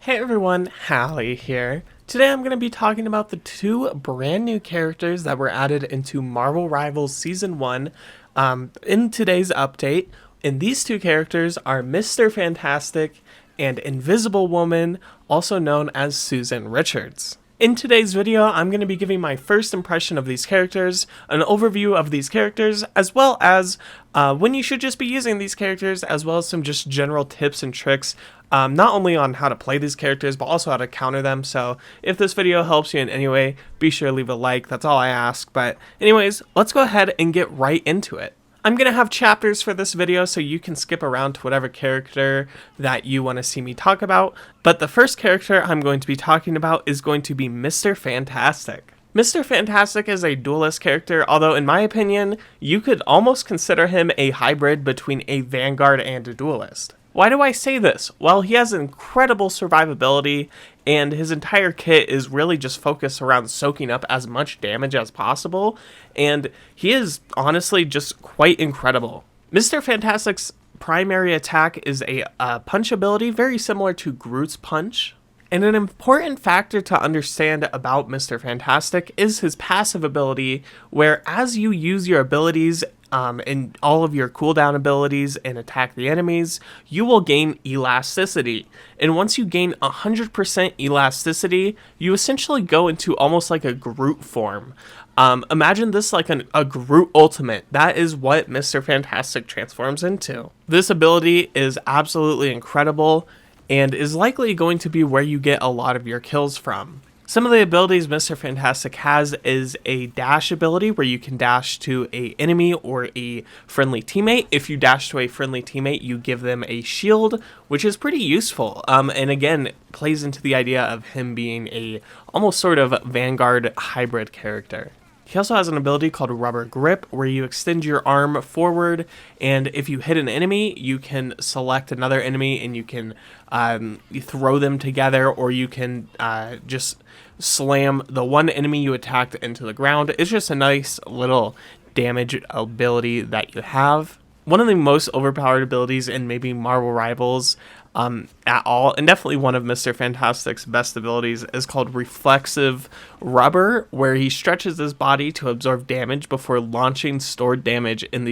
Hey everyone, Hallie here. Today I'm going to be talking about the two brand new characters that were added into Marvel Rivals Season 1 in today's update. And these two characters are Mr. Fantastic and Invisible Woman, also known as Susan Richards. In today's video, I'm going to be giving my first impression of these characters, an overview of these characters, as well as when you should just be using these characters, as well as some just general tips and tricks, not only on how to play these characters, but also how to counter them. So if this video helps you in any way, be sure to leave a like. That's all I ask. But anyways, let's go ahead and get right into it. I'm going to have chapters for this video so you can skip around to whatever character that you want to see me talk about. But the first character I'm going to be talking about is going to be Mr. Fantastic. Mr. Fantastic is a duelist character, although in my opinion, you could almost consider him a hybrid between a Vanguard and a duelist. Why do I say this? Well, he has incredible survivability, and his entire kit is really just focused around soaking up as much damage as possible, and he is honestly just quite incredible. Mr. Fantastic's primary attack is a punch ability, very similar to Groot's punch. And an important factor to understand about Mr. Fantastic is his passive ability, where as you use your abilities and all of your cooldown abilities and attack the enemies, you will gain elasticity. And once you gain 100% elasticity, you essentially go into almost like a Groot form. Imagine this like a Groot ultimate. That is what Mr. Fantastic transforms into. This ability is absolutely incredible and is likely going to be where you get a lot of your kills from. Some of the abilities Mr. Fantastic has is a dash ability where you can dash to an enemy or a friendly teammate. If you dash to a friendly teammate, you give them a shield, which is pretty useful. And again, plays into the idea of him being a almost sort of Vanguard hybrid character. He also has an ability called Rubber Grip, where you extend your arm forward, and if you hit an enemy, you can select another enemy and you can throw them together, or you can just slam the one enemy you attacked into the ground. It's just a nice little damage ability that you have. One of the most overpowered abilities in maybe Marvel Rivals at all, and definitely one of Mr. Fantastic's best abilities, is called Reflexive Rubber, where he stretches his body to absorb damage before launching stored damage in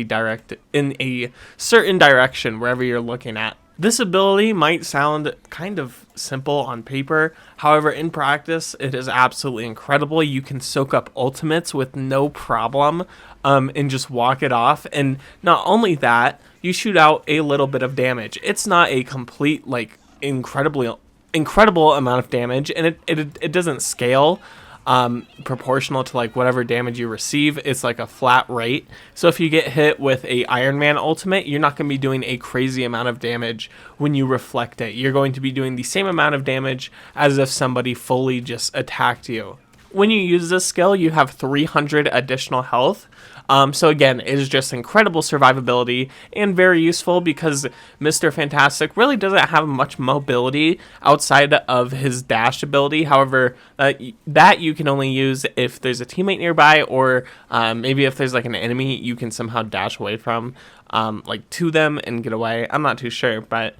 a certain direction wherever you're looking at. This ability might sound kind of simple on paper, however in practice it is absolutely incredible. You can soak up ultimates with no problem and just walk it off, and not only that, you shoot out a little bit of damage. It's not a complete like incredible amount of damage, and it doesn't scale proportional to like whatever damage you receive. It's like a flat rate. So if you get hit with a Iron Man ultimate, you're not going to be doing a crazy amount of damage when you reflect it. You're going to be doing the same amount of damage as if somebody fully just attacked you. When you use this skill, you have 300 additional health. So again, it is just incredible survivability and very useful because Mr. Fantastic really doesn't have much mobility outside of his dash ability. However, that you can only use if there's a teammate nearby, or maybe if there's like an enemy you can somehow dash away from, like to them and get away. I'm not too sure, but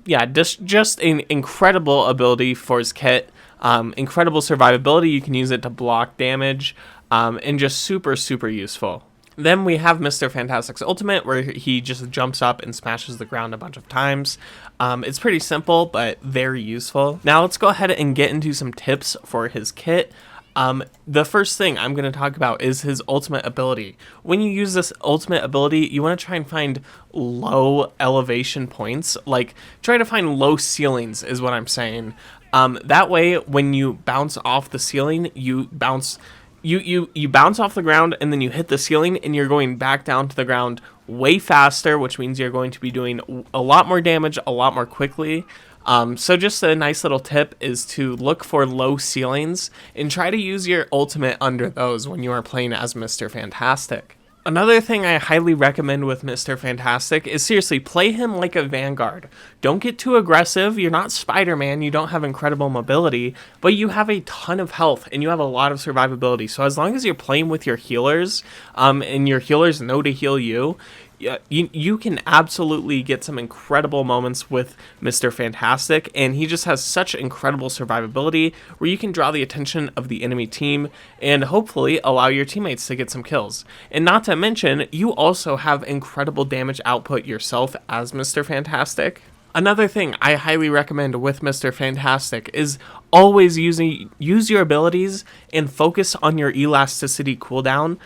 yeah, just an incredible ability for his kit. Incredible survivability. You can use it to block damage. And just super useful. Then we have Mr. Fantastic's ultimate, where he just jumps up and smashes the ground a bunch of times. It's pretty simple, but very useful. Now let's go ahead and get into some tips for his kit. The first thing I'm going to talk about is his ultimate ability. When you use this ultimate ability, you want to try and find low elevation points. Like, try to find low ceilings is what I'm saying. That way, when you bounce off the ceiling, you bounce off the ground and then you hit the ceiling and you're going back down to the ground way faster, which means you're going to be doing a lot more damage a lot more quickly. So just a nice little tip is to look for low ceilings and try to use your ultimate under those when you are playing as Mr. Fantastic. Another thing I highly recommend with Mr. Fantastic is seriously play him like a Vanguard. Don't get too aggressive. You're not Spider-Man. You don't have incredible mobility, but you have a ton of health and you have a lot of survivability. So as long as you're playing with your healers, and your healers know to heal you, you can absolutely get some incredible moments with Mr. Fantastic, and he just has such incredible survivability where you can draw the attention of the enemy team and hopefully allow your teammates to get some kills. And not to mention, you also have incredible damage output yourself as Mr. Fantastic. Another thing I highly recommend with Mr. Fantastic is always use your abilities and focus on your elasticity cooldown,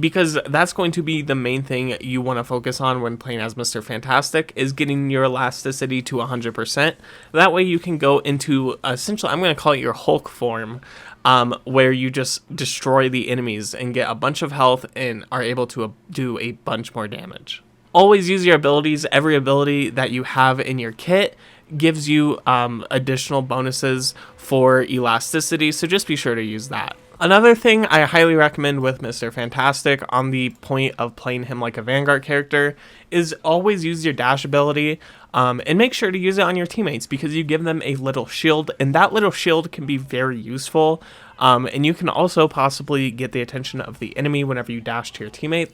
because that's going to be the main thing you want to focus on when playing as Mr. Fantastic, is getting your elasticity to 100%. That way you can go into, essentially, I'm going to call it your Hulk form, where you just destroy the enemies and get a bunch of health and are able to do a bunch more damage. Always use your abilities. Every ability that you have in your kit gives you additional bonuses for elasticity, so just be sure to use that. Another thing I highly recommend with Mr. Fantastic on the point of playing him like a Vanguard character is always use your dash ability, and make sure to use it on your teammates because you give them a little shield, and that little shield can be very useful. And you can also possibly get the attention of the enemy whenever you dash to your teammate.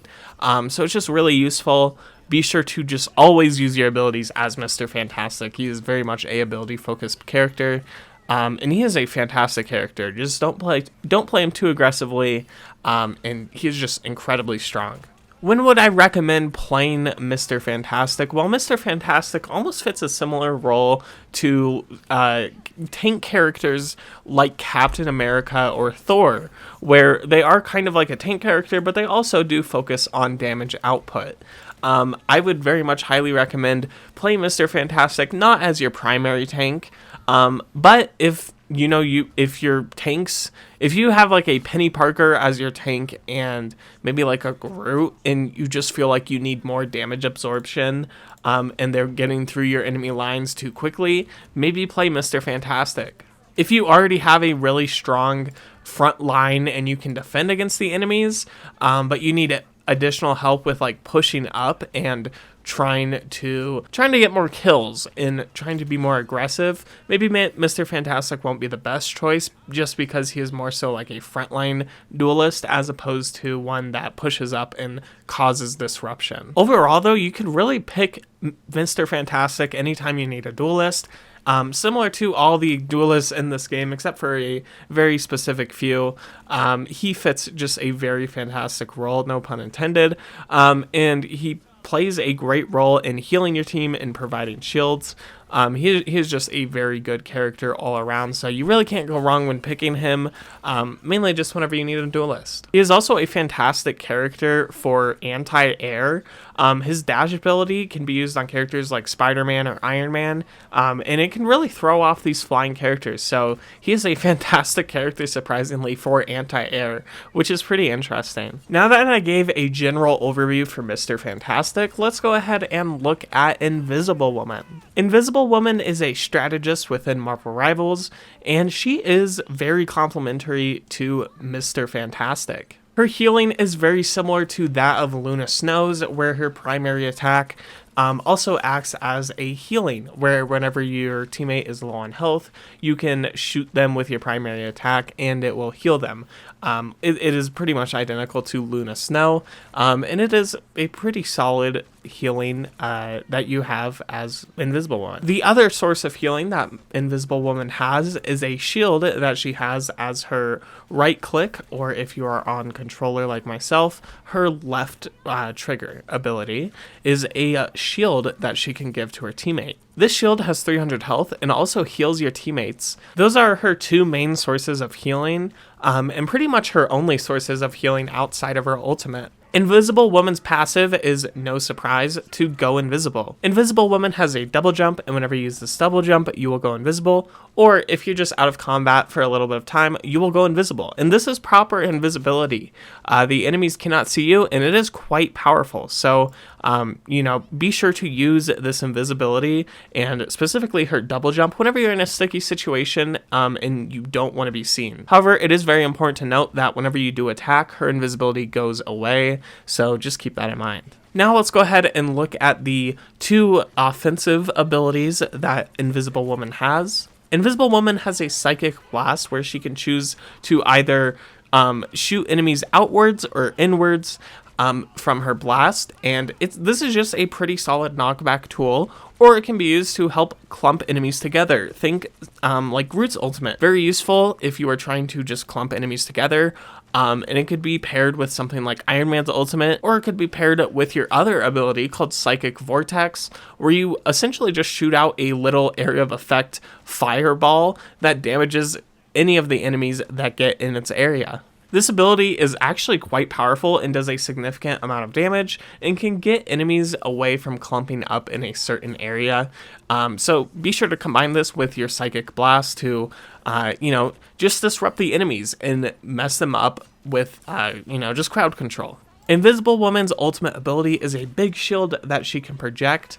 So it's just really useful. Be sure to just always use your abilities as Mr. Fantastic. He is very much a ability-focused character, and he is a fantastic character. Just don't play him too aggressively, and he's just incredibly strong. When would I recommend playing Mr. Fantastic? Well, Mr. Fantastic almost fits a similar role to tank characters like Captain America or Thor, where they are kind of like a tank character, but they also do focus on damage output. I would very much highly recommend playing Mr. Fantastic not as your primary tank, but if you have like a Penny Parker as your tank and maybe like a Groot, and you just feel like you need more damage absorption, and they're getting through your enemy lines too quickly, maybe play Mr. Fantastic. If you already have a really strong front line and you can defend against the enemies, but you need additional help with like pushing up and trying to get more kills and trying to be more aggressive, maybe Mr. Fantastic won't be the best choice just because he is more so like a frontline duelist as opposed to one that pushes up and causes disruption. Overall though, you could really pick Mr. Fantastic anytime you need a duelist. Similar to all the duelists in this game, except for a very specific few, he fits just a very fantastic role, no pun intended, and he plays a great role in healing your team and providing shields. He is just a very good character all around, so you really can't go wrong when picking him, mainly just whenever you need a duelist. He is also a fantastic character for anti-air. His dash ability can be used on characters like Spider-Man or Iron Man, and it can really throw off these flying characters, so he is a fantastic character, surprisingly, for anti-air, which is pretty interesting. Now that I gave a general overview for Mr. Fantastic, let's go ahead and look at Invisible Woman. Invisible Woman is a strategist within Marvel Rivals, and she is very complementary to Mr. Fantastic. Her healing is very similar to that of Luna Snow's, where her primary attack also acts as a healing, where whenever your teammate is low on health, you can shoot them with your primary attack and it will heal them. It is pretty much identical to Luna Snow, and it is a pretty solid healing that you have as Invisible Woman. The other source of healing that Invisible Woman has is a shield that she has as her right click, or if you are on controller like myself, her left trigger ability is a shield that she can give to her teammate. This shield has 300 health and also heals your teammates. Those are her two main sources of healing, and pretty much her only sources of healing outside of her ultimate. Invisible Woman's passive is, no surprise, to go invisible. Invisible Woman has a double jump, and whenever you use this double jump, you will go invisible, or if you're just out of combat for a little bit of time, you will go invisible. And this is proper invisibility. The enemies cannot see you, and it is quite powerful. So, be sure to use this invisibility, and specifically her double jump, whenever you're in a sticky situation, and you don't want to be seen. However, it is very important to note that whenever you do attack, her invisibility goes away, so just keep that in mind. Now let's go ahead and look at the two offensive abilities that Invisible Woman has. Invisible Woman has a Psychic Blast where she can choose to either shoot enemies outwards or inwards. from her blast, and this is just a pretty solid knockback tool, or it can be used to help clump enemies together. Think like Groot's ultimate. Very useful if you are trying to just clump enemies together. And it could be paired with something like Iron Man's ultimate, or it could be paired with your other ability called Psychic Vortex, where you essentially just shoot out a little area of effect fireball that damages any of the enemies that get in its area. This ability is actually quite powerful and does a significant amount of damage and can get enemies away from clumping up in a certain area. So be sure to combine this with your Psychic Blast to, just disrupt the enemies and mess them up with, just crowd control. Invisible Woman's ultimate ability is a big shield that she can project,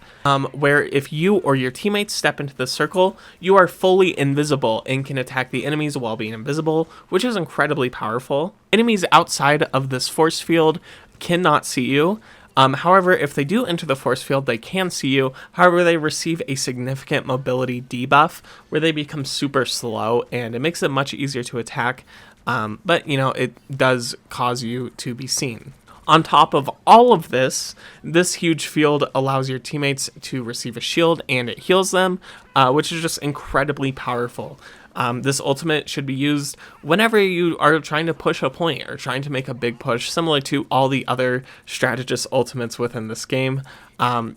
where if you or your teammates step into the circle, you are fully invisible and can attack the enemies while being invisible, which is incredibly powerful. Enemies outside of this force field cannot see you. However, if they do enter the force field, they can see you. However, they receive a significant mobility debuff where they become super slow, and it makes it much easier to attack. But it does cause you to be seen. On top of all of this, this huge field allows your teammates to receive a shield and it heals them, which is just incredibly powerful. This ultimate should be used whenever you are trying to push a point or trying to make a big push, similar to all the other strategist ultimates within this game.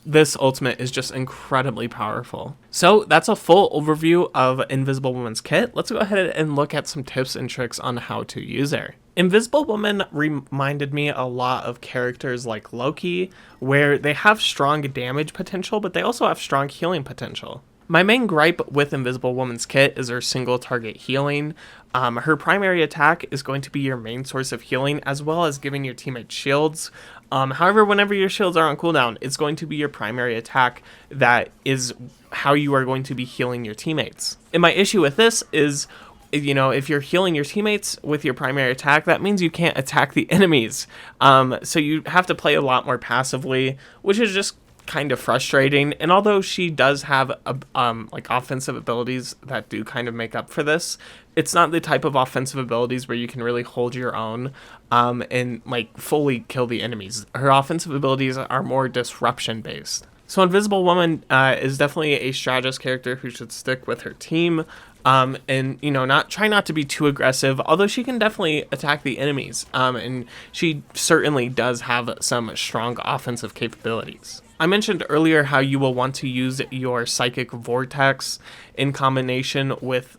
This ultimate is just incredibly powerful. So that's a full overview of Invisible Woman's kit. Let's go ahead and look at some tips and tricks on how to use her. Invisible Woman reminded me a lot of characters like Loki, where they have strong damage potential, but they also have strong healing potential. My main gripe with Invisible Woman's kit is her single target healing. Her primary attack is going to be your main source of healing, as well as giving your teammates shields. However, whenever your shields are on cooldown, it's going to be your primary attack that is how you are going to be healing your teammates. And my issue with this is, if you're healing your teammates with your primary attack, that means you can't attack the enemies. So you have to play a lot more passively, which is just kind of frustrating. And although she does have offensive abilities that do kind of make up for this, it's not the type of offensive abilities where you can really hold your own and fully kill the enemies. Her offensive abilities are more disruption based. So Invisible Woman is definitely a strategist character who should stick with her team. And try not to be too aggressive, although she can definitely attack the enemies. And she certainly does have some strong offensive capabilities. I mentioned earlier how you will want to use your Psychic Vortex in combination with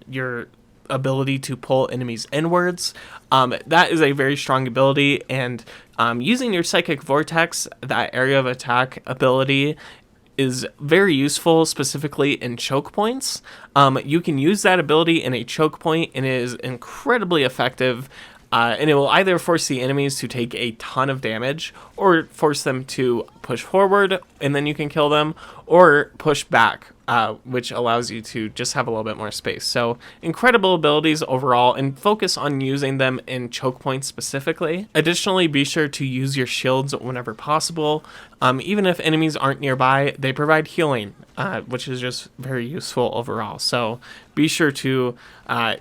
your ability to pull enemies inwards. That is a very strong ability, and using your Psychic Vortex, that area of attack ability, is very useful, specifically in choke points. You can use that ability in a choke point, and it is incredibly effective. And it will either force the enemies to take a ton of damage, or force them to push forward, and then you can kill them, or push back, which allows you to just have a little bit more space. So incredible abilities overall, and focus on using them in choke points specifically. Additionally, be sure to use your shields whenever possible. Even if enemies aren't nearby, they provide healing, which is just very useful overall. So be sure to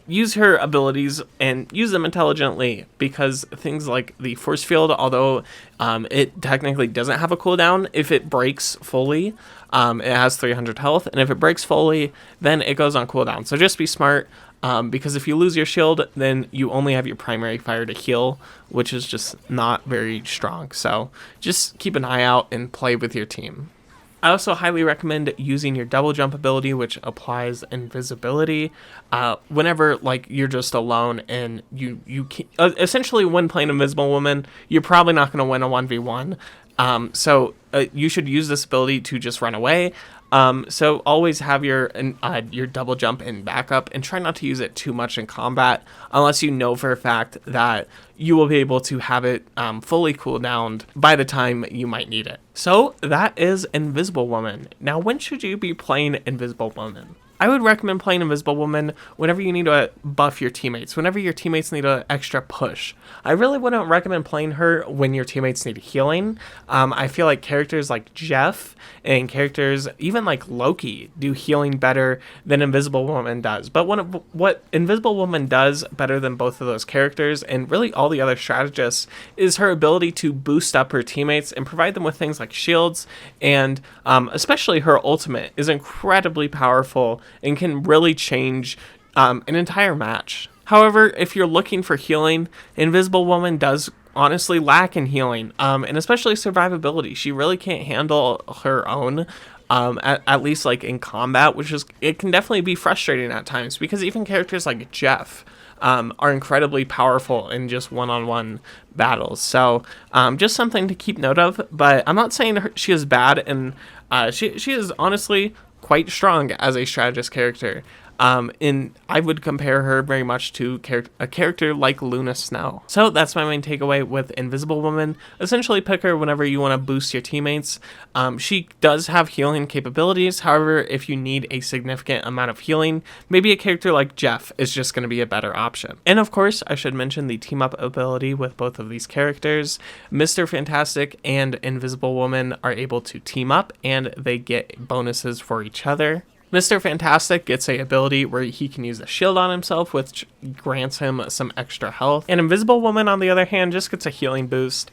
use her abilities and use them intelligently, because things like the force field, although it technically doesn't have a cooldown, if it breaks fully, it has 300 health, and if it breaks fully, then it goes on cooldown. So just be smart, because if you lose your shield, then you only have your primary fire to heal, which is just not very strong. So just keep an eye out and play with your team. I also highly recommend using your double jump ability, which applies invisibility whenever you're just alone, and you can, essentially when playing Invisible Woman, you're probably not going to win a 1v1. So you should use this ability to just run away. So always have your double jump in backup, and try not to use it too much in combat unless you know for a fact that you will be able to have it fully cooldowned by the time you might need it. So that is Invisible Woman. Now, when should you be playing Invisible Woman? I would recommend playing Invisible Woman whenever you need to buff your teammates, whenever your teammates need an extra push. I really wouldn't recommend playing her when your teammates need healing. I feel like characters like Jeff and characters even like Loki do healing better than Invisible Woman does. But what Invisible Woman does better than both of those characters, and really all the other strategists, is her ability to boost up her teammates and provide them with things like shields, and especially her ultimate is incredibly powerful and can really change an entire match. However, if you're looking for healing, Invisible Woman does honestly lack in healing, and especially survivability. She really can't handle her own, at least like in combat, it can definitely be frustrating at times, because even characters like Jeff are incredibly powerful in just one-on-one battles. So just something to keep note of. But I'm not saying she is bad, and she is honestly quite strong as a strategist character. And I would compare her very much to a character like Luna Snow. So that's my main takeaway with Invisible Woman. Essentially pick her whenever you want to boost your teammates. She does have healing capabilities. However, if you need a significant amount of healing, maybe a character like Jeff is just going to be a better option. And of course, I should mention the team up ability with both of these characters. Mr. Fantastic and Invisible Woman are able to team up, and they get bonuses for each other. Mr. Fantastic gets a ability where he can use a shield on himself, which grants him some extra health. And Invisible Woman, on the other hand, just gets a healing boost,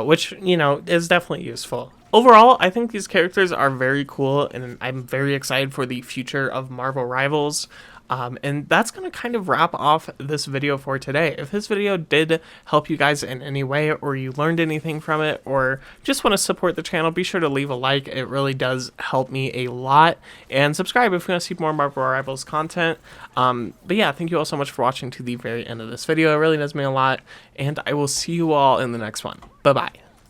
which, you know, is definitely useful. Overall, I think these characters are very cool, and I'm very excited for the future of Marvel Rivals. And that's going to kind of wrap off this video for today. If this video did help you guys in any way, or you learned anything from it, or just want to support the channel, be sure to leave a like. It really does help me a lot. And subscribe if you want to see more Marvel Rivals content. But yeah, thank you all so much for watching to the very end of this video. It really does mean a lot. And I will see you all in the next one. Bye-bye.